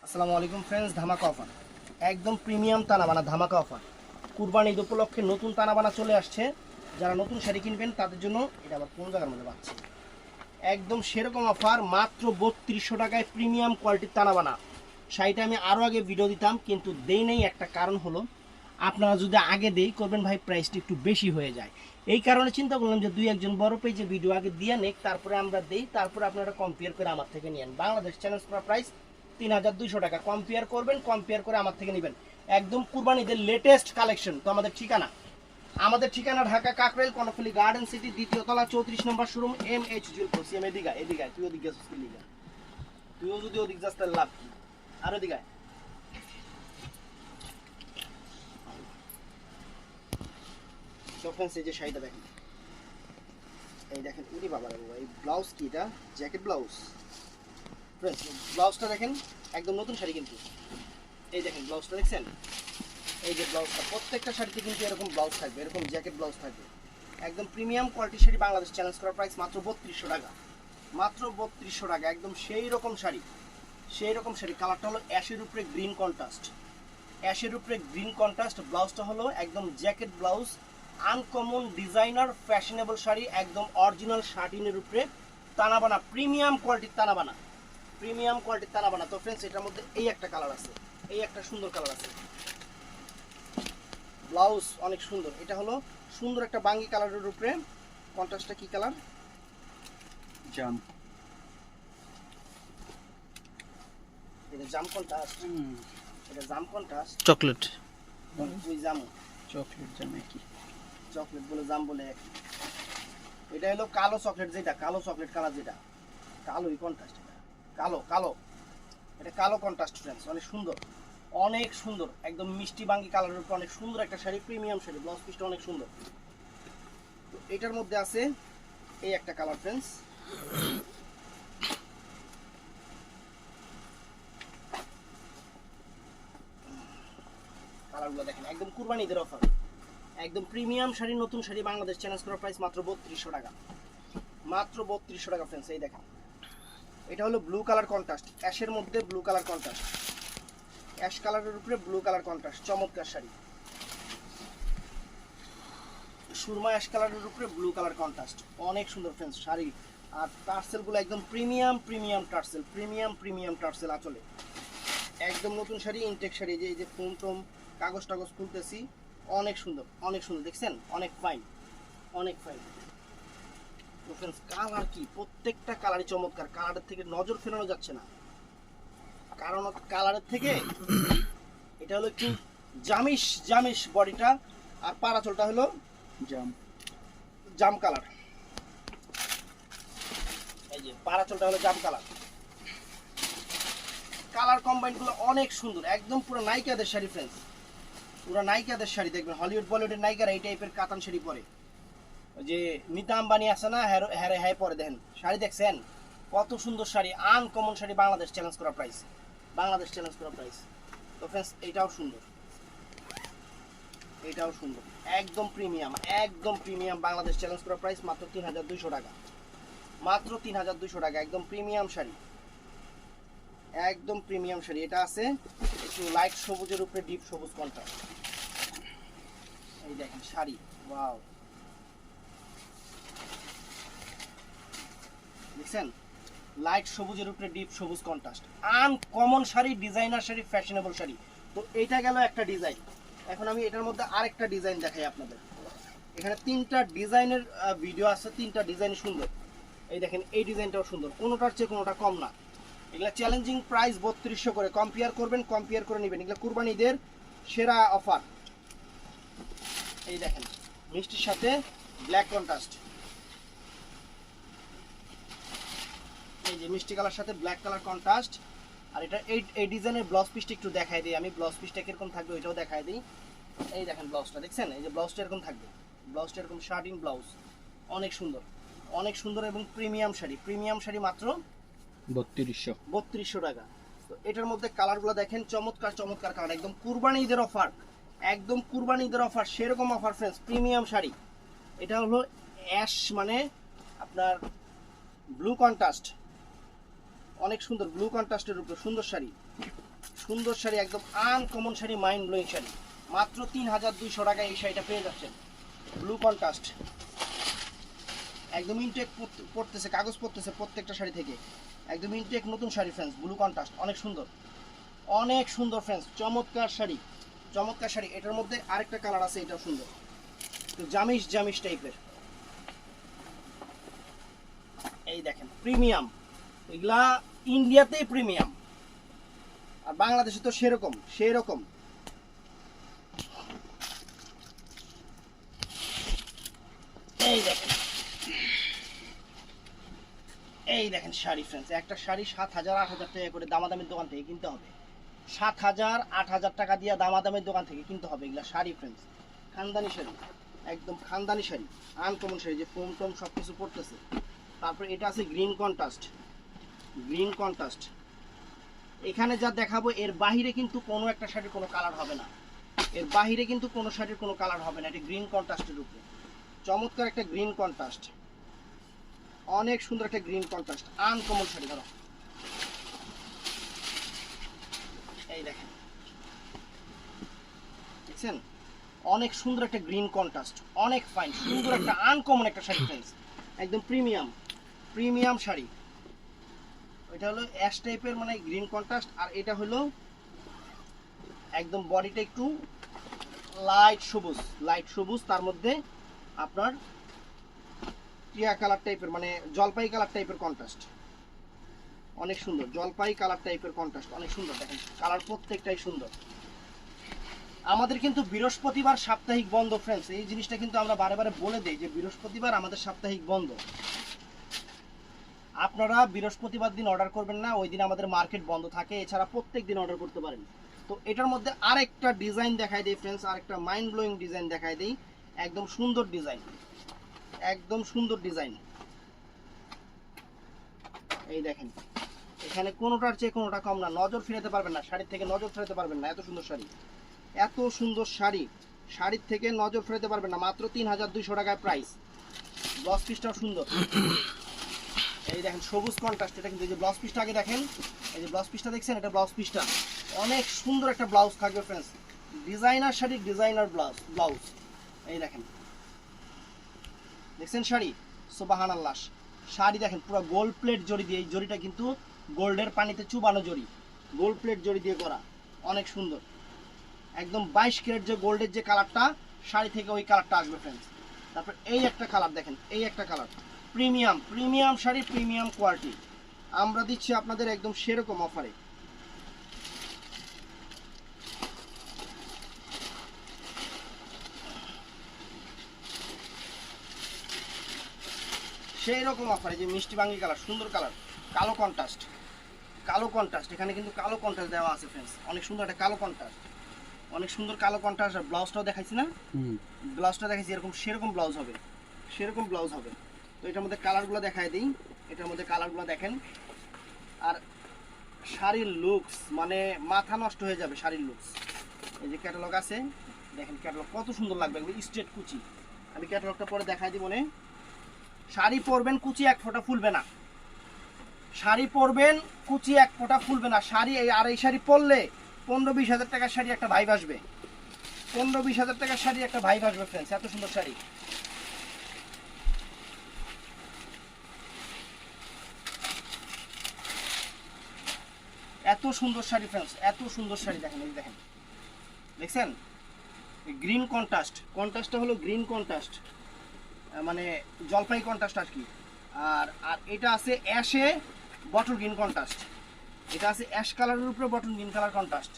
আসসালামু আলাইকুম ফ্রেন্ডস, ধামাকা অফার, একদম প্রিমিয়াম তানাবানা ধামাকা অফার। কুরবানি ঈদ উপলক্ষে নতুন তানাবানা চলে আসছে। যারা নতুন শাড়ি কিনবেন তাদের জন্য এটা আবার কোন জায়গার মধ্যে পাচ্ছে, একদম সেরকম অফার, মাত্র 3200 টাকায় প্রিমিয়াম কোয়ালিটির তানাবানা শাড়িটা। আমি আরও আগে ভিডিও দিতাম কিন্তু দেই নেই, একটা কারণ হলো আপনারা যদি আগে দেই করবেন ভাই প্রাইসটা একটু বেশি হয়ে যায়। এই কারণে চিন্তা করলাম যে দুই একজন বড় পেজে ভিডিও আগে দিয়ে নেক, তারপরে আমরা দেই, তারপরে আপনারা কম্পেয়ার করে আমার থেকে নিয়েন। বাংলাদেশ চ্যালেঞ্জ করা প্রাইস 3200 টাকা। কম্পেয়ার করবেন, কম্পেয়ার করে আমার থেকে নেবেন। একদম কুরবানিদের লেটেস্ট কালেকশন। তো আমাদের ঠিকানা ঢাকা কাকরাইল কর্ণফুলী গার্ডেন সিটি, দ্বিতীয় তলা, 34 নম্বর শোরুম, MH জুয়েলার্স। সিএম এদিকে তুই ওদিকে যাস কি লিগা? তুইও যদি ওদিক যাস তাহলে লাভ কি? আর ওদিকে ফ্রেন্ডস, এই যে শাড়িটা দেখেন, এই দেখেন, উনি বাবা রে বাবা, এই ব্লাউজ কি এটা? Jacket blouse. ফ্রেন্ডস ব্লাউজটা দেখেন, একদম নতুন শাড়ি কিন্তু। এই দেখেন ব্লাউজটা দেখছেন, এই যে ব্লাউজটা, প্রত্যেকটা শাড়িতে কিন্তু এরকম ব্লাউজ থাকবে, এরকম জ্যাকেট ব্লাউজ থাকবে। একদম প্রিমিয়াম কোয়ালিটির শাড়ি, বাংলাদেশ চ্যালেঞ্জ করা প্রাইস মাত্র 3200 টাকা। মাত্র 3200 টাকা, একদম সেই রকম শাড়ি, সেই রকম শাড়ি। কালারটা হলো অ্যাশের উপরে গ্রিন কন্ট্রাস্ট, অ্যাশের উপরে গ্রিন কন্ট্রাস্ট। ব্লাউজটা হলো একদম jacket blouse, uncommon designer fashionable sari, একদম অরিজিনাল শার্টিনের উপরে তানাবানা, প্রিমিয়াম কোয়ালিটির তানাবানা, প্রিমিয়াম কোয়ালিটির তানাবানা। তো ফ্রেন্ডস এটার মধ্যে এই একটা কালার আছে, এই একটা সুন্দর কালার আছে। ব্লাউজ অনেক সুন্দর, এটা হলো সুন্দর একটা বাঙ্গি কালারের উপরে। কন্ট্রাস্টটা কি কালার? জাম, এটা জাম কন্ট্রাস্ট, এটা জাম কন্ট্রাস্ট, চকলেট, ওই জাম, চকলেট জাম কি চকলেট বলে জাম বলে এক। এটা হলো কালো চকলেট, যেটা কালো চকলেট কালার, যেটা কালোই কন্ট্রাস্ট, এটা কালো কালো, এটা কালো কন্ট্রাস্ট। ফ্রেন্ডস অনেক সুন্দর, অনেক সুন্দর, একদম মিষ্টি বাঙ্গি কালারের উপর অনেক সুন্দর একটা শাড়ি, প্রিমিয়াম শাড়ি। ব্লাউজ পিসটা অনেক সুন্দর। তো এটার মধ্যে আছে এই একটা কালার ফ্রেন্ডস, কালারগুলো দেখেন, একদম কুরবানি ঈদের অফার, একদম প্রিমিয়াম শাড়ি, নতুন শাড়ি, বাংলাদেশ চ্যালেঞ্জ করা প্রাইস মাত্র 3200 টাকা, মাত্র 3200 টাকা। ফ্রেন্ডস এই দেখেন, এটা হলো ব্লু কালার কন্ট্রাস্ট, অ্যাশের মধ্যে ব্লু কালার কন্ট্রাস্ট, অ্যাশ কালারের উপরে ব্লু কালার কন্ট্রাস্ট, চমৎকার শাড়ি। সুরমা অ্যাশ কালারের উপরে ব্লু কালার কন্ট্রাস্ট, অনেক সুন্দর ফ্রেন্ডস শাড়ি। আর টার্সেলগুলো একদম premium premium tassel, premium premium tassel আঁচলে, একদম নতুন শাড়ি, ইনটেক শাড়ি। এই যে ফোম টোম কাগজ টাগজ খুলতেছি, অনেক সুন্দর, অনেক সুন্দর, দেখছেন, অনেক ফাইন, অনেক ফাইন। তো ফ্রেন্ডস কালার কি, প্রত্যেকটা কালারই চমৎকার, কালারের থেকে নজর ফেরানো যাচ্ছে না, কারণ কালারের থেকে এটা হলো একটু জামিশ জামিশ বডিটা, আর পারাচলটা হলো জাম, জাম কালার। এই যে পারাচলটা হলো জাম কালার। কালার কম্বাইনগুলো অনেক সুন্দর, একদম পুরো নায়িকাদের শাড়ি ফ্রেন্ডস, পুরো নায়িকাদের শাড়ি। দেখবেন হলিউড বলিউডের নায়িকারা এই টাইপের কাতান শাড়ি পরে, ওই যে নিতা আম্বানি আছে না, হ্যাঁ হ্যাঁ পরে, দেখেন শাড়ি দেখছেন কত সুন্দর শাড়ি, আনকমন শাড়ি, বাংলাদেশ চ্যালেঞ্জ করা প্রাইস, বাংলাদেশ চ্যালেঞ্জ করা প্রাইস। তো ফ্রেন্ডস এইটাও সুন্দর, এটাও সুন্দর, একদম প্রিমিয়াম, একদম প্রিমিয়াম, বাংলাদেশ চ্যালেঞ্জ করা প্রাইস মাত্র 3200 টাকা, মাত্র 3200 টাকা, একদম প্রিমিয়াম শাড়ি, একদম প্রিমিয়াম শাড়ি। এটা আছে একটু লাইট সবুজের উপরে ডিপ সবুজ কন্ট্রাস্ট। এই দেখেন শাড়ি, ওয়াও, দেখছেন, লাইট সবুজের উপরে ডিপ সবুজ contrast, uncommon sari, designer sari, fashionable sari. তো এইটা গেল একটা ডিজাইন। এখন আমি এটার মধ্যে আরেকটা ডিজাইন দেখাই আপনাদের। এখানে তিনটা ডিজাইনের ভিডিও আছে, তিনটা ডিজাইন সুন্দর। এই দেখেন এই ডিজাইনটাও সুন্দর, কোনোটার চেয়ে কোনোটা কম না। এগুলা চ্যালেঞ্জিং প্রাইস 3200 করে, কম্পেয়ার করবেন, কম্পেয়ার করে নেবেন। এগুলো কুরবানি ঈদের সেরা অফার। এই দেখেন মিষ্টির সাথে ব্ল্যাক কন্ট্রাস্ট, এই যে মিষ্টি কালার সাথে ব্ল্যাক কালার কন্ট্রাস্ট। আর এটা এই ডিজাইনের ব্লাউজ পিসটা একটু দেখাই দিই আমি, ব্লাউজ পিসটা কিরকম থাকবে ওইটাও দেখাই দিই। এই দেখেন ব্লাউজটা দেখছেন, এই যে ব্লাউজটা এরকম থাকবে, ব্লাউজটা এরকম শার্টিং ব্লাউজ, অনেক সুন্দর, অনেক সুন্দর, এবং প্রিমিয়াম শাড়ি, প্রিমিয়াম শাড়ি মাত্র 3200 টাকা। তো এটার মধ্যে কালারগুলো দেখেন, চমৎকার চমৎকার কালার, একদম কুরবানি ঈদের অফার, একদম কুরবানি ঈদের অফার, সেরকম অফার ফ্রেন্ডস, প্রিমিয়াম শাড়ি। এটা হলো অ্যাশ মানে আপনার ব্লু কন্ট্রাস্ট, অনেক সুন্দর ব্লু কন্ট্রাস্টের উপর সুন্দর শাড়ি, সুন্দর শাড়ি, একদম uncommon sari, mind blowing sari. মাত্র 3200 টাকায় এই শাড়িটা পেয়ে যাচ্ছেন। ব্লু কন্ট্রাস্ট, একদম ইনটেক পড়তেছে, কাগজ পড়তেছে প্রত্যেকটা শাড়ি থেকে, একদম ইনটেক নতুন শাড়ি ফ্রেন্ডস। ব্লু কন্ট্রাস্ট, অনেক সুন্দর, অনেক সুন্দর ফ্রেন্ডস, চমৎকার শাড়ি, চমৎকার শাড়ি। এটার মধ্যে আরেকটা কালার আছে, এটাও সুন্দর, তো জামিশ জামিশ টাইপের। এই দেখেন প্রিমিয়াম, এগুলা ইন্ডিয়াতেই প্রিমিয়াম, আর বাংলাদেশে তো সেরকম সেরকম। এই দেখেন, এই দেখেন শাড়ি ফ্রেন্ডস, একটা শাড়ি 7000 8000 টাকা করে দামাদামির দোকান থেকে কিনতে হবে। 7000 8000 টাকা দিয়ে দামাদামির দোকান থেকে কিনতে হবে এগুলা শাড়ি ফ্রেন্ডস। খানদানি শাড়ি, একদম খানদানি শাড়ি, আনকমন শাড়ি, যে ফোম টোম সব কিছু পড়তেছে। তারপর এটা আছে গ্রিন কন্ট্রাস্ট, গ্রিন কন্ট্রাস্ট। এখানে যা দেখাবো এর বাহিরে কিন্তু কোনো একটা শাড়ির কোনো কালার হবে না, এর বাহিরে কিন্তু কোনো শাড়ির কোনো কালার হবে না। এটা গ্রিন কন্ট্রাস্টের উপরে চমৎকার একটা গ্রিন কন্ট্রাস্ট, অনেক সুন্দর একটা গ্রিন কন্ট্রাস্ট, আনকমন শাড়ি। ধরো এই দেখেন, দেখছেন অনেক সুন্দর একটা গ্রিন কন্ট্রাস্ট, অনেক ফাইন, সুন্দর একটা আনকমন একটা শাড়ি ফ্রেন্ডস, একদম প্রিমিয়াম প্রিমিয়াম শাড়ি। এটা হলো অ্যাশ টাইপের, মানে গ্রিন কন্ট্রাস্ট, আর এটা হলো একদম বডিটা একটু লাইট সবুজ, লাইট সবুজ, তার মধ্যে আপনার টিয়া কালার টাইপের, মানে জলপাই কালার টাইপের কন্ট্রাস্ট, অনেক সুন্দর, জলপাই কালার টাইপের কন্ট্রাস্ট, অনেক সুন্দর। দেখেন কালার প্রত্যেকটাই সুন্দর। আমাদের কিন্তু বৃহস্পতিবার সাপ্তাহিক বন্ধ ফ্রেন্ডস, এই জিনিসটা কিন্তু আমরা বারে বারে বলে দিই যে বৃহস্পতিবার আমাদের সাপ্তাহিক বন্ধ। আপনারা বৃহস্পতিবার দিন অর্ডার করবেন না, ওই দিন আমাদের মার্কেট বন্ধ থাকে, এছাড়া প্রত্যেক দিন অর্ডার করতে পারেন। তো এটার মধ্যে আরেকটা ডিজাইন দেখাই দিই ফ্রেন্ডস, আরেকটা মাইন্ড ব্লোয়িং ডিজাইন দেখাই দিই, একদম সুন্দর ডিজাইন, একদম সুন্দর ডিজাইন। এই দেখেন, এখানে কোনোটার চেয়ে কোনোটা কম না, নজর ফিরাতে পারবেন না, শাড়ির থেকে নজর ফেরাতে পারবেন না, এত সুন্দর শাড়ি, এত সুন্দর শাড়ি, শাড়ির থেকে নজর ফেরাতে পারবেন না। মাত্র 3200 টাকায় প্রাইস। ব্লাউজ পিসটাও সুন্দর, এই দেখেন সবুজ কন্ট্রাস্ট। এটা কিন্তু এই যে ব্লাউজ পিসটা আগে দেখেন, এই যে ব্লাউজ পিসটা দেখছেন, এটা ব্লাউজ পিসটা অনেক সুন্দর একটা ব্লাউজ থাকবে friends, designer sari, designer blouse. এই দেখেন, দেখছেন শাড়ি, সুবহানাল্লাহ। শাড়ি দেখেন পুরো গোল্ড প্লেট জড়ি দিয়ে, এই জড়িটা কিন্তু গোল্ডের পানিতে চুবানো জড়ি, গোল্ড প্লেট জড়ি দিয়ে করা, অনেক সুন্দর, একদম 22 ক্যারেট যে গোল্ডের যে কালারটা শাড়ি থেকে ওই কালারটা আসবে ফ্রেন্ডস। তারপর এই একটা কালার দেখেন, এই একটা colour, premium premium sari, premium quality আমরা দিচ্ছি আপনাদের একদম সেরকম অফারে। সেই রকম অফারে, যে মিষ্টি বাঙ্গি কালার, সুন্দর কালার, কালো কন্ট্রাস্ট, কালো কন্ট্রাস্ট, এখানে কিন্তু কালো কন্ট্রাস্ট দেওয়া আছে ফ্রেন্ডস, অনেক সুন্দর একটা কালো কন্ট্রাস্ট, অনেক সুন্দর কালো কন্ট্রাস্ট। আর ব্লাউজটাও দেখাইছি না, ব্লাউজটা দেখাইছি, এরকম সেরকম ব্লাউজ হবে, সেরকম ব্লাউজ হবে। তো এটার মধ্যে কালারগুলো দেখাই দিই, এটার মধ্যে কালারগুলো দেখেন। আর শাড়ির লুকস মানে মাথা নষ্ট হয়ে যাবে শাড়ির লুকস। এই যে ক্যাটালগ আছে, দেখেন ক্যাটালগ কত সুন্দর লাগবে, একদম স্ট্রেট কুচি। আমি ক্যাটালগটা পরে দেখাই দিব। মনে শাড়ি পরবেন, কুচি এক ফোঁটা ফুলবে না, শাড়ি পরবেন, কুচি এক ফোঁটা ফুলবে না। শাড়ি আর এই শাড়ি পরলে 15-20 হাজার টাকার শাড়ি একটা ভাইব আসবে, 15-20 হাজার টাকার শাড়ি একটা ভাইব আসবে ফ্রেন্ডস, এত সুন্দর শাড়ি। এত সুন্দর শাড়ি ফ্রেন্ডস, এত সুন্দর শাড়ি। দেখেন, এই দেখেন, দেখছেন গ্রিন কন্ট্রাস্ট, কন্ট্রাস্টটা হলো গ্রিন কন্ট্রাস্ট, মানে জলপাই কন্ট্রাস্ট আর কি। আর আর এটা আছে অ্যাশে বটল গ্রিন কন্ট্রাস্ট, এটা আছে অ্যাশ কালারের উপরে বটল গ্রিন কালার কন্ট্রাস্ট।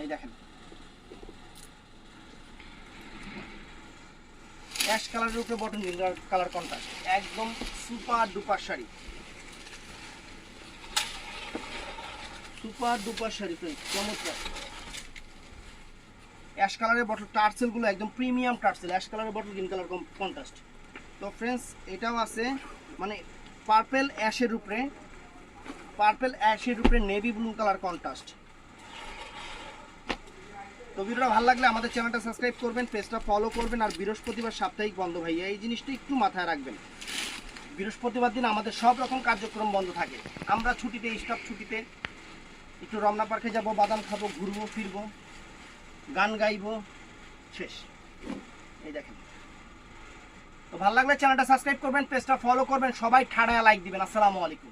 এই দেখেন অ্যাশ কালারের উপরে বটল গ্রিন কালার কন্ট্রাস্ট, একদম super duper sari, super duper sari friends, চমৎকার। অ্যাশ কালারের বটল টার্সেলগুলো একদম প্রিমিয়াম টার্সেল, অ্যাশ কালারের বটল গ্রিন কালার কন্ট্রাস্ট। তো ফ্রেন্ডস এটাও আছে, মানে পার্পেল অ্যাশের উপরে, পার্পেল অ্যাশের উপরে নেভি ব্লু কালার কন্ট্রাস্ট। তো ভিডিওটা ভালো লাগলে আমাদের চ্যানেলটা সাবস্ক্রাইব করবেন, পেজটা ফলো করবেন। আর বৃহস্পতিবার সাপ্তাহিক বন্ধ ভাইয়া, এই জিনিসটা একটু মাথায় রাখবেন। বৃহস্পতিবার দিন আমাদের সব রকম কার্যক্রম বন্ধ থাকে, আমরা ছুটিতে, স্টাফ ছুটিতে, একটু রমনা পার্কে যাব, বাদাম খাবো, ঘুরবো ফিরবো, গান গাইবো, শেষ। এই দেখেন। তো ভালো লাগলে চ্যানেলটা সাবস্ক্রাইব করবেন, পেজটা ফলো করবেন, সবাই ঠাড়ায় লাইক দিবেন। আসসালামু আলাইকুম।